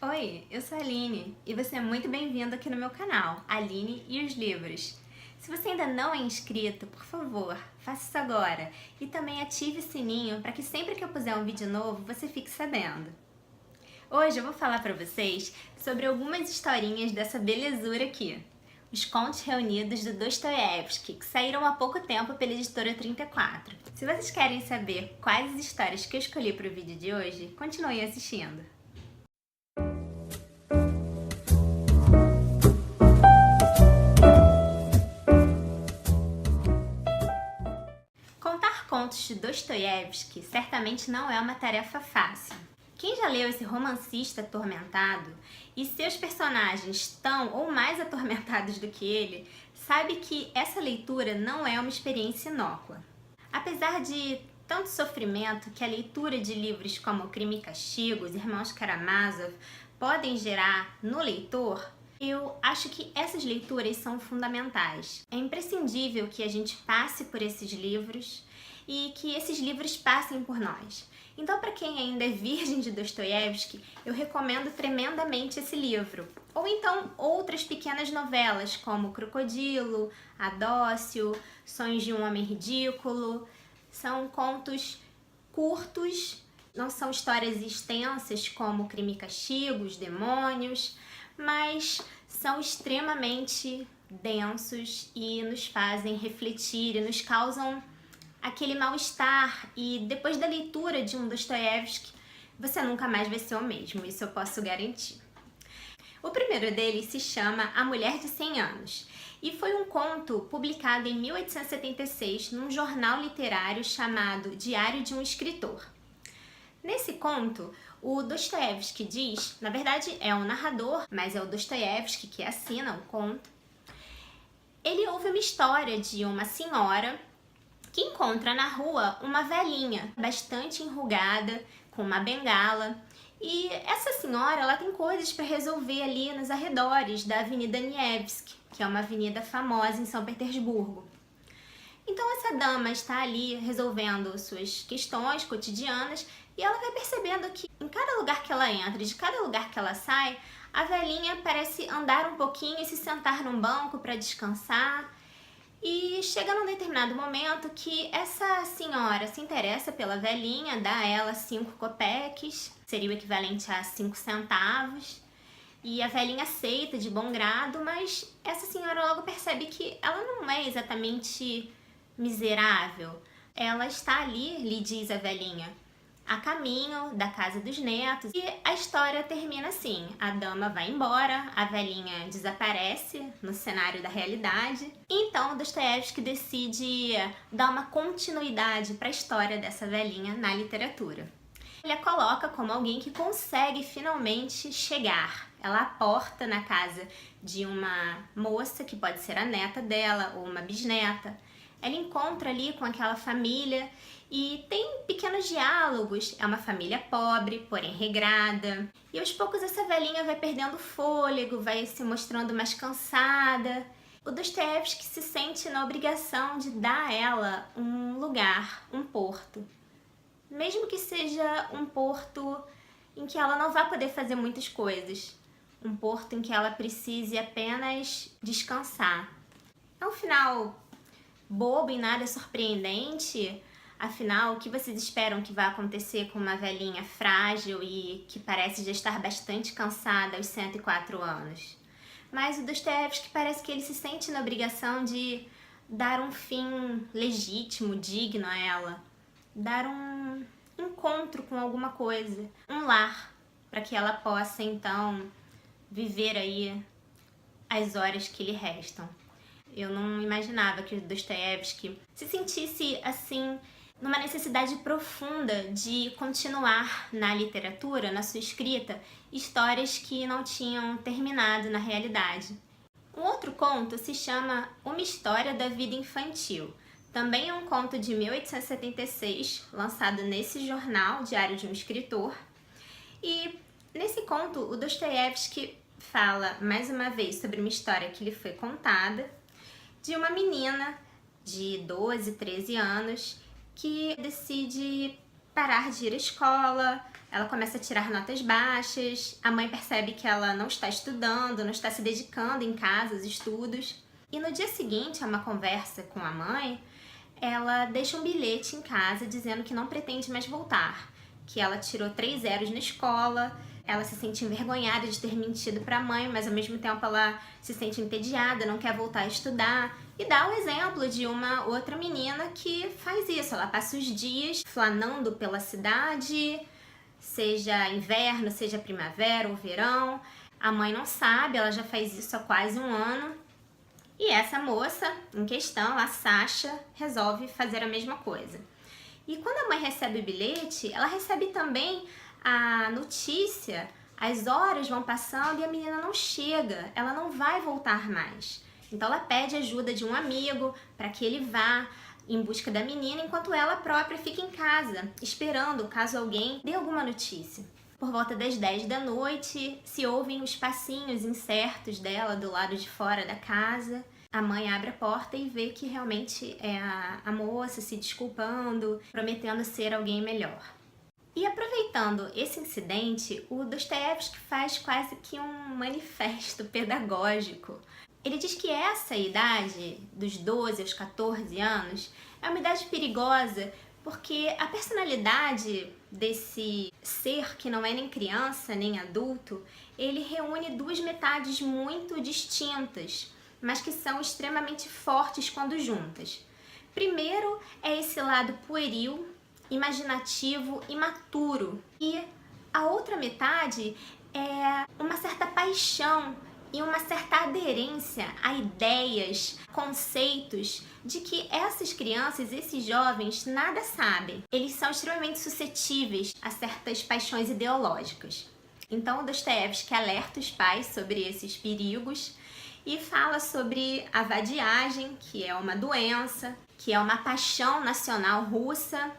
Oi, eu sou a Aline e você é muito bem-vindo aqui no meu canal, Aline e os Livros. Se você ainda não é inscrito, por favor, faça isso agora e também ative o sininho para que sempre que eu puser um vídeo novo você fique sabendo. Hoje eu vou falar para vocês sobre algumas historinhas dessa belezura aqui, os Contos Reunidos do Dostoiévski, que saíram há pouco tempo pela editora 34. Se vocês querem saber quais as histórias que eu escolhi para o vídeo de hoje, continuem assistindo. Contar contos de Dostoiévski certamente não é uma tarefa fácil. Quem já leu esse romancista atormentado e seus personagens tão ou mais atormentados do que ele, sabe que essa leitura não é uma experiência inócua. Apesar de tanto sofrimento que a leitura de livros como Crime e Castigo, Os Irmãos Karamazov podem gerar no leitor, eu acho que essas leituras são fundamentais. É imprescindível que a gente passe por esses livros e que esses livros passem por nós. Então, para quem ainda é virgem de Dostoiévski, eu recomendo tremendamente esse livro. Ou então outras pequenas novelas, como Crocodilo, Adócio, Sonhos de um Homem Ridículo. São contos curtos, não são histórias extensas como Crime e Castigo, Os Demônios, mas são extremamente densos e nos fazem refletir e nos causam aquele mal-estar, e depois da leitura de um Dostoiévski, você nunca mais vai ser o mesmo, isso eu posso garantir. O primeiro deles se chama A Mulher de 100 Anos e foi um conto publicado em 1876 num jornal literário chamado Diário de um Escritor. Nesse conto, o Dostoiévski diz, na verdade é o narrador, mas é o Dostoiévski que assina o conto. Ele ouve uma história de uma senhora que encontra na rua uma velhinha bastante enrugada, com uma bengala. E essa senhora, ela tem coisas para resolver ali nos arredores da Avenida Nevsky, que é uma avenida famosa em São Petersburgo. Então essa dama está ali resolvendo suas questões cotidianas e ela vai percebendo que em cada lugar que ela entra, de cada lugar que ela sai, a velhinha parece andar um pouquinho e se sentar num banco para descansar. E chega num determinado momento que essa senhora se interessa pela velhinha, dá a ela 5 copeques, seria o equivalente a 5 centavos, e a velhinha aceita de bom grado, mas essa senhora logo percebe que ela não é exatamente miserável. Ela está ali, lhe diz a velhinha, a caminho da casa dos netos, e a história termina assim: a dama vai embora, a velhinha desaparece no cenário da realidade, e então Dostoiévski decide dar uma continuidade para a história dessa velhinha na literatura. Ele a coloca como alguém que consegue finalmente chegar. Ela aporta na casa de uma moça, que pode ser a neta dela ou uma bisneta. Ela encontra ali com aquela família e tem pequenos diálogos. É uma família pobre, porém regrada. E aos poucos essa velhinha vai perdendo fôlego, vai se mostrando mais cansada. O Dostoiévski se sente na obrigação de dar a ela um lugar, um porto. Mesmo que seja um porto em que ela não vai poder fazer muitas coisas. Um porto em que ela precise apenas descansar. É um final bobo e nada surpreendente. Afinal, o que vocês esperam que vai acontecer com uma velhinha frágil e que parece já estar bastante cansada aos 104 anos? Mas o Dostoiévski parece que ele se sente na obrigação de dar um fim legítimo, digno a ela. Dar um encontro com alguma coisa, um lar, para que ela possa então viver aí as horas que lhe restam. Eu não imaginava que o Dostoiévski se sentisse assim, numa necessidade profunda de continuar na literatura, na sua escrita, histórias que não tinham terminado na realidade. Um outro conto se chama Uma História da Vida Infantil. Também é um conto de 1876, lançado nesse jornal, Diário de um Escritor. E nesse conto, o Dostoiévski fala mais uma vez sobre uma história que lhe foi contada, de uma menina de 12, 13 anos que decide parar de ir à escola, ela começa a tirar notas baixas, a mãe percebe que ela não está estudando, não está se dedicando em casa aos estudos. E no dia seguinte, a uma conversa com a mãe, ela deixa um bilhete em casa dizendo que não pretende mais voltar, que ela tirou 3 zeros na escola, ela se sente envergonhada de ter mentido para a mãe, mas ao mesmo tempo ela se sente entediada, não quer voltar a estudar. E dá o exemplo de uma outra menina que faz isso, ela passa os dias flanando pela cidade, seja inverno, seja primavera ou verão. A mãe não sabe, ela já faz isso há quase um ano. E essa moça em questão, a Sasha, resolve fazer a mesma coisa. E quando a mãe recebe o bilhete, ela recebe também a notícia, as horas vão passando e a menina não chega, ela não vai voltar mais. Então ela pede ajuda de um amigo para que ele vá em busca da menina, enquanto ela própria fica em casa, esperando caso alguém dê alguma notícia. Por volta das 10 da noite, se ouvem os passinhos incertos dela do lado de fora da casa. A mãe abre a porta e vê que realmente é a moça se desculpando, prometendo ser alguém melhor. E aproveitando esse incidente, o Dostoiévski faz quase que um manifesto pedagógico. Ele diz que essa idade, dos 12 aos 14 anos, é uma idade perigosa porque a personalidade desse ser que não é nem criança nem adulto, ele reúne duas metades muito distintas, mas que são extremamente fortes quando juntas. Primeiro é esse lado pueril, imaginativo, imaturo, e a outra metade é uma certa paixão e uma certa aderência a ideias, conceitos de que essas crianças, esses jovens, nada sabem. Eles são extremamente suscetíveis a certas paixões ideológicas. Então, o Dostoiévski alerta os pais sobre esses perigos e fala sobre a vadiagem, que é uma doença, que é uma paixão nacional russa.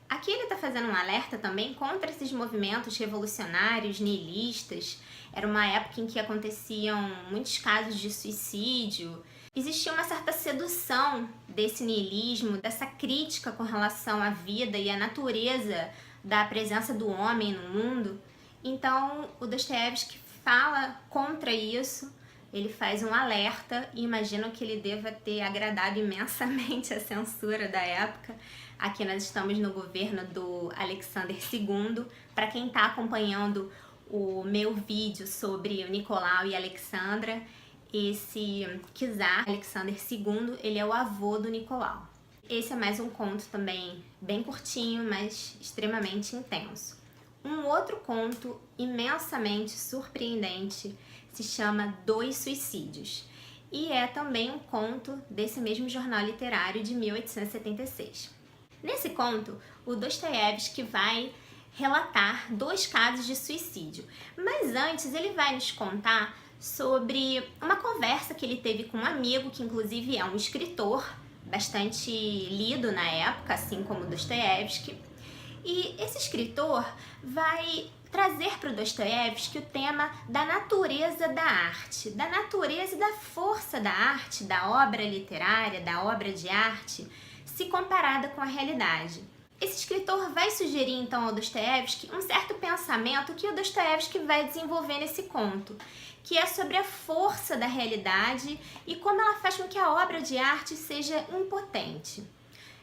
Aqui ele está fazendo um alerta também contra esses movimentos revolucionários, nihilistas. Era uma época em que aconteciam muitos casos de suicídio. Existia uma certa sedução desse nihilismo, dessa crítica com relação à vida e à natureza da presença do homem no mundo. Então, o Dostoiévski fala contra isso, ele faz um alerta e imagino que ele deva ter agradado imensamente a censura da época. Aqui nós estamos no governo do Alexander II. Para quem está acompanhando o meu vídeo sobre o Nicolau e Alexandra, esse czar Alexander II, ele é o avô do Nicolau. Esse é mais um conto também bem curtinho, mas extremamente intenso. Um outro conto imensamente surpreendente se chama Dois Suicídios e é também um conto desse mesmo jornal literário de 1876. Nesse conto, o Dostoiévski vai relatar 2 casos de suicídio, mas antes ele vai nos contar sobre uma conversa que ele teve com um amigo, que inclusive é um escritor bastante lido na época, assim como Dostoiévski. E esse escritor vai trazer para o Dostoiévski o tema da natureza da arte, da natureza e da força da arte, da obra literária, da obra de arte, se comparada com a realidade. Esse escritor vai sugerir então ao Dostoiévski um certo pensamento que o Dostoiévski vai desenvolver nesse conto, que é sobre a força da realidade e como ela faz com que a obra de arte seja impotente.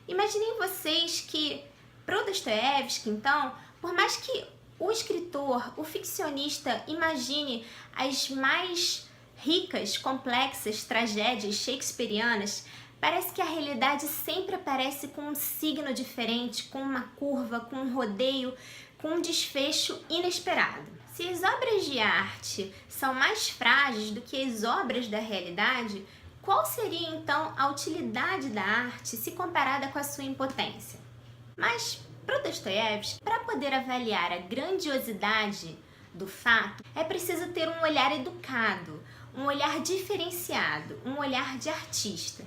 Imaginem vocês que, para o Dostoiévski, então, por mais que o escritor, o ficcionista, imagine as mais ricas, complexas tragédias shakespearianas, parece que a realidade sempre aparece com um signo diferente, com uma curva, com um rodeio, com um desfecho inesperado. Se as obras de arte são mais frágeis do que as obras da realidade, qual seria então a utilidade da arte se comparada com a sua impotência? Mas, para o Dostoiévski, para poder avaliar a grandiosidade do fato, é preciso ter um olhar educado, um olhar diferenciado, um olhar de artista.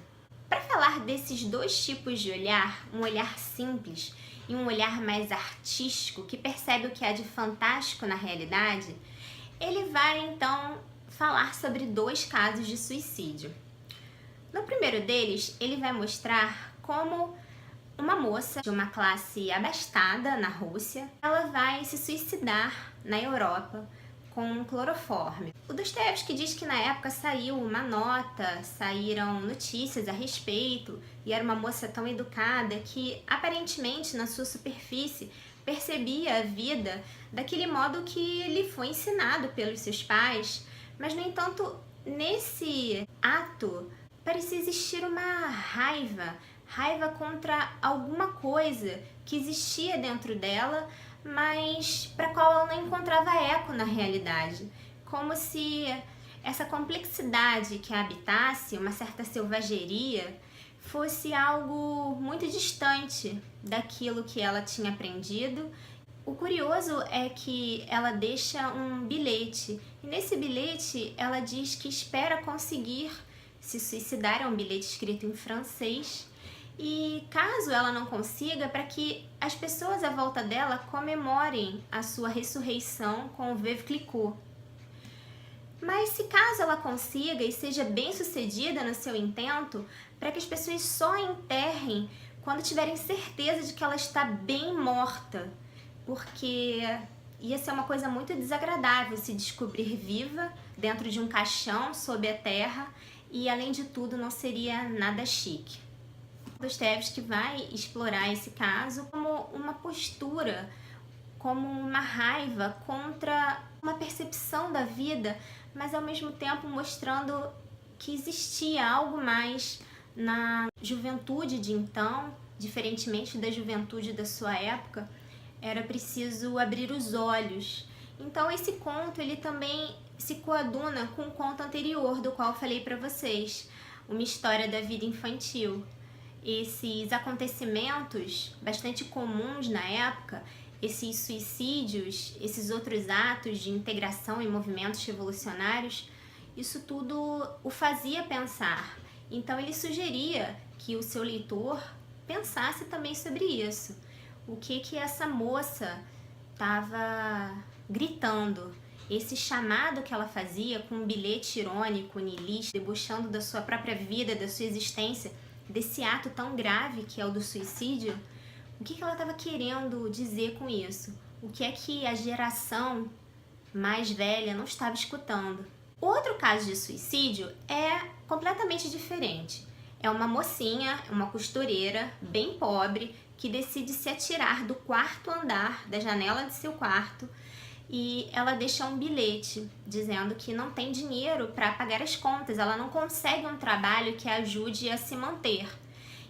Para falar desses 2 tipos de olhar, um olhar simples e um olhar mais artístico, que percebe o que há de fantástico na realidade, ele vai então falar sobre 2 casos de suicídio. No primeiro deles, ele vai mostrar como uma moça de uma classe abastada na Rússia, ela vai se suicidar na Europa com cloroforme. O Dostoiévski diz que na época saiu uma nota, saíram notícias a respeito, e era uma moça tão educada que aparentemente na sua superfície percebia a vida daquele modo que lhe foi ensinado pelos seus pais, mas no entanto, nesse ato parecia existir uma raiva contra alguma coisa que existia dentro dela, mas para a qual ela não encontrava eco na realidade. Como se essa complexidade que a habitasse, uma certa selvageria, fosse algo muito distante daquilo que ela tinha aprendido. O curioso é que ela deixa um bilhete, e nesse bilhete ela diz que espera conseguir se suicidar, é um bilhete escrito em francês, e caso ela não consiga, para que as pessoas à volta dela comemorem a sua ressurreição com o Veuve Clicquot. Mas se caso ela consiga e seja bem sucedida no seu intento, para que as pessoas só a enterrem quando tiverem certeza de que ela está bem morta, porque ia ser uma coisa muito desagradável se descobrir viva dentro de um caixão sob a terra, e além de tudo não seria nada chique. Dostoiévski vai explorar esse caso como uma postura, como uma raiva contra uma percepção da vida, mas ao mesmo tempo mostrando que existia algo mais na juventude de então, diferentemente da juventude da sua época. Era preciso abrir os olhos. Então esse conto ele também se coaduna com o conto anterior do qual eu falei para vocês, Uma História da Vida Infantil. Esses acontecimentos bastante comuns na época, esses suicídios, esses outros atos de integração em movimentos revolucionários, isso tudo o fazia pensar. Então ele sugeria que o seu leitor pensasse também sobre isso. O que essa moça estava gritando? Esse chamado que ela fazia com um bilhete irônico, niilista, debochando da sua própria vida, da sua existência, desse ato tão grave que é o do suicídio. O que ela estava querendo dizer com isso? O que é que a geração mais velha não estava escutando? Outro caso de suicídio é completamente diferente. É uma mocinha, uma costureira bem pobre, que decide se atirar do quarto andar, da janela de seu quarto, e ela deixa um bilhete dizendo que não tem dinheiro para pagar as contas, ela não consegue um trabalho que a ajude a se manter.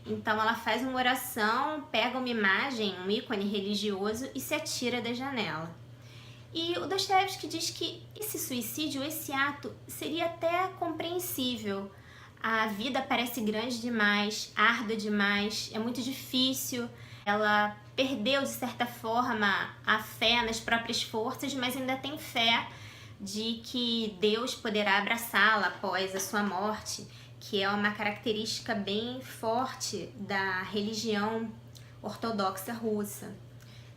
Então ela faz uma oração, pega uma imagem, um ícone religioso e se atira da janela. E o Dostoiévski diz que esse suicídio, esse ato, seria até compreensível. A vida parece grande demais, árdua demais, é muito difícil. Ela perdeu, de certa forma, a fé nas próprias forças, mas ainda tem fé de que Deus poderá abraçá-la após a sua morte, que é uma característica bem forte da religião ortodoxa russa.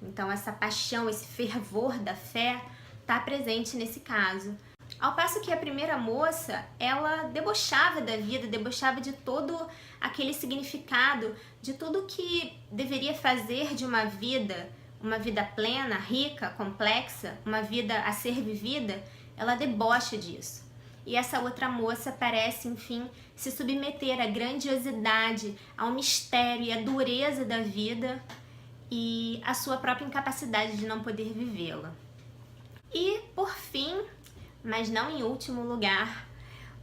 Então essa paixão, esse fervor da fé está presente nesse caso. Ao passo que a primeira moça, ela debochava da vida, debochava de todo aquele significado, de tudo que deveria fazer de uma vida plena, rica, complexa, uma vida a ser vivida, ela debocha disso. E essa outra moça parece, enfim, se submeter à grandiosidade, ao mistério e à dureza da vida e à sua própria incapacidade de não poder vivê-la. E, por fim, mas não em último lugar,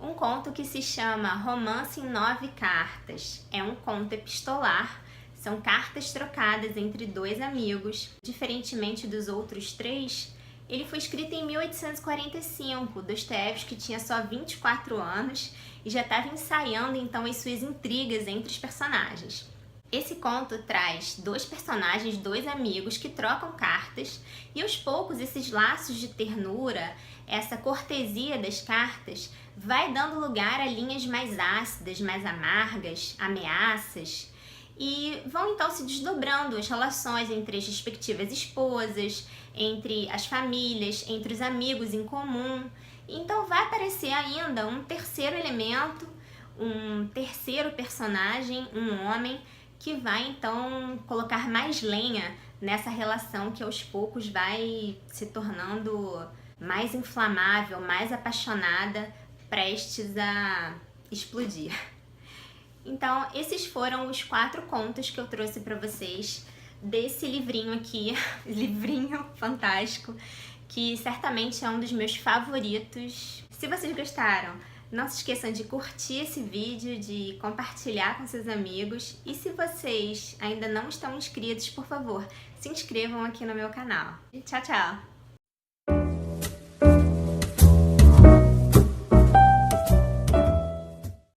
um conto que se chama Romance em 9 Cartas. É um conto epistolar, são cartas trocadas entre 2 amigos. Diferentemente dos outros 3, ele foi escrito em 1845. Dostoiévski tinha só 24 anos e já estava ensaiando então as suas intrigas entre os personagens. Esse conto traz 2 personagens, 2 amigos que trocam cartas, e aos poucos esses laços de ternura, essa cortesia das cartas, vai dando lugar a linhas mais ácidas, mais amargas, ameaças, e vão então se desdobrando as relações entre as respectivas esposas, entre as famílias, entre os amigos em comum. Então vai aparecer ainda um terceiro elemento, um terceiro personagem, um homem, que vai então colocar mais lenha nessa relação que aos poucos vai se tornando mais inflamável, mais apaixonada, prestes a explodir. Então, esses foram os 4 contos que eu trouxe para vocês desse livrinho aqui, livrinho fantástico, que certamente é um dos meus favoritos. Se vocês gostaram, não se esqueçam de curtir esse vídeo, de compartilhar com seus amigos. E se vocês ainda não estão inscritos, por favor, se inscrevam aqui no meu canal. Tchau, tchau!